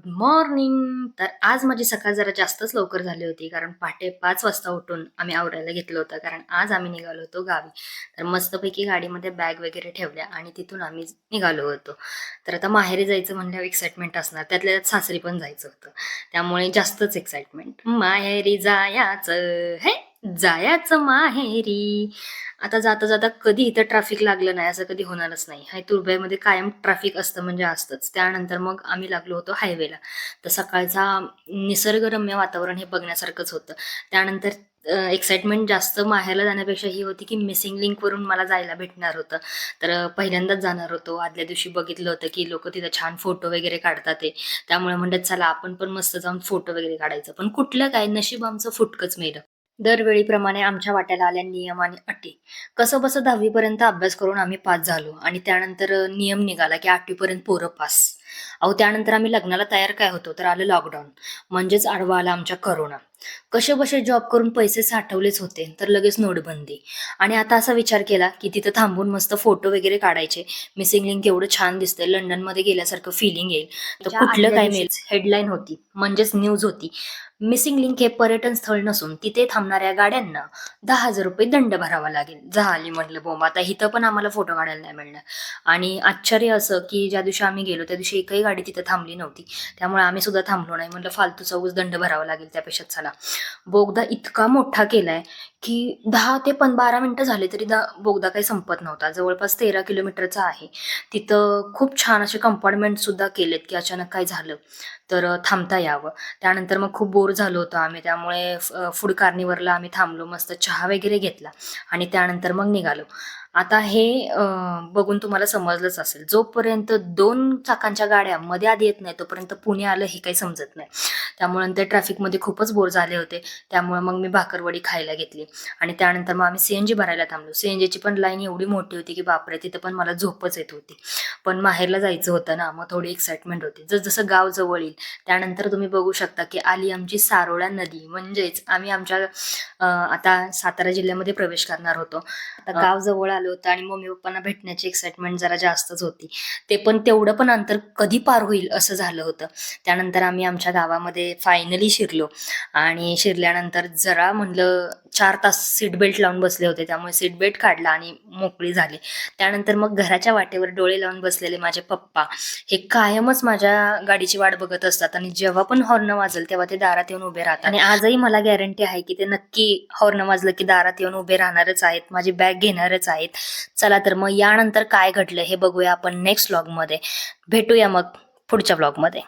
Good morning. तर आज माझी सकाळ जरा जास्तच लवकर झाली होती, कारण पहाटे 5 वाजता उठून आम्ही आवरायला घेतलं होतं. कारण आज आम्ही निघालो होतो गावी. तर मस्तपैकी गाडीमध्ये बॅग वगैरे ठेवल्या आणि तिथून आम्ही निघालो होतो. तर आता माहेरी जायचं म्हणल्यावर एक्साइटमेंट असणार, त्यातल्या त्यात सासरी पण जायचं होतं. त्यामुळे जास्तच एक्साइटमेंट. माहेरी जायाचं हे जायाचं माहेरी. आता जाता जाता कधी इथं ट्रॅफिक लागलं नाही असं कधी होणारच नाही. हाय दुबईमध्ये कायम ट्रॅफिक असतं म्हणजे असतंच. त्यानंतर मग आम्ही लागलो होतो हायवेला. तर सकाळचा निसर्गरम्य वातावरण हे बघण्यासारखंच होतं. त्यानंतर एक्साइटमेंट जास्त माहेरला जाण्यापेक्षा ही होती की मिसिंग लिंकवरून मला जायला भेटणार होतं. तर पहिल्यांदाच जाणार होतो. आदल्या दिवशी बघितलं होतं की लोकं तिथं छान फोटो वगैरे काढतात आहे. त्यामुळे म्हणलं चला आपण पण मस्त जाऊन फोटो वगैरे काढायचं. पण कुठलं काय नशीब आमचं फुटकंच मेलं. दरवेळीप्रमाणे आमच्या वाट्याला आल्या नियम आणि अटी. कसंबसं 10वी पर्यंत अभ्यास करून आम्ही पास झालो आणि त्यानंतर नियम निघाला की 8वी पर्यंत पोरं पास. अहो त्यानंतर आम्ही लग्नाला तयार काय होतो तर आलं लॉकडाऊन. म्हणजेच आडवा आला आमच्या करोना. कसेबसे जॉब करून पैसे साठवलेच होते तर लगेच नोटबंदी. आणि आता असा विचार केला की तिथं थांबून मस्त फोटो वगैरे काढायचे. मिसिंग लिंक एवढं छान दिसतंय, लंडनमध्ये गेल्यासारखं फिलिंग येईल. तर कुठलं काय मेल हेडलाईन होती म्हणजेच न्यूज होती. मिसिंग लिंक हे पर्यटन स्थळ नसून तिथे थांबणाऱ्या गाड्यांना 10,000 रुपये दंड भरावा लागेल. झाली म्हटलं बोंब, आता इथं पण आम्हाला फोटो काढायला नाही मिळणार. आणि आश्चर्य असं की ज्या दिवशी आम्ही गेलो त्या दिवशी एकही गाडी तिथं थांबली नव्हती. त्यामुळे आम्ही सुद्धा थांबलो नाही. म्हटलं फालतूचा उगाच दंड भरावा लागेल त्यापेक्षा चला. बोगदा इतका मोठा केलाय की 10 ते 12 मिनिटं झाले तरी बोगदा काही संपत नव्हता. जवळपास 13 किलोमीटरचा आहे. तिथं खूप छान असे कंपार्टमेंट सुद्धा केलेत की अचानक काय झालं तर थांबता यावं. त्यानंतर मग खूप बोर झालो होतो आम्ही, त्यामुळे फूड कार्निवरला आम्ही थांबलो, मस्त चहा वगैरे घेतला आणि त्यानंतर मग निघालो. आता हे बघून तुम्हाला समजलंच असेल, जोपर्यंत 2 चाकांच्या गाड्या मध्ये आधी येत नाही तोपर्यंत पुणे आलं हे काही समजत नाही. त्यामुळे नंतर ट्रॅफिकमध्ये खूपच बोर झाले होते. त्यामुळे मग मी भाकरवडी खायला घेतली आणि त्यानंतर मग आम्ही सीएनजी भरायला थांबलो. सीएनजीची पण लाईन एवढी मोठी होती की बापरे, तिथं पण मला झोपच येत होती. पण माहेरला जायचं होतं ना, मग थोडी एक्साइटमेंट होती. जसं गाव जवळ येईल त्यानंतर तुम्ही बघू शकता की आली आमची सारोळा नदी. म्हणजेच आम्ही आमच्या आता सातारा जिल्ह्यामध्ये प्रवेश करणार होतो. आता गाव जवळ आलं होतं आणि मम्मी पप्पांना भेटण्याची एक्साइटमेंट जरा जास्तच होती. ते पण तेवढं पण अंतर कधी पार होईल असं झालं होतं. त्यानंतर आम्ही आमच्या गावामध्ये फायनली शिरलो आणि शिरल्यानंतर जरा म्हणलं 4 तास सीट बेल्ट लावून बसले होते, त्यामुळे सीट बेल्ट काढला आणि मोकळी झाली. त्यानंतर मग घराच्या वाटेवर डोळे लावून बसलेले माझे पप्पा हे कायमच माझ्या गाडीची वाट बघत असतात आणि जेव्हा पण हॉर्न वाजल तेव्हा ते दारात येऊन उभे राहतात. आणि आजही मला गॅरंटी आहे की ते नक्की हॉर्न वाजलं की दारात येऊन उभे राहणारच आहेत, माझी बॅग घेणारच आहेत. चला तर मग यानंतर काय घडलं हे बघूया आपण नेक्स्ट व्लॉगमध्ये. भेटूया मग पुढच्या व्लॉगमध्ये.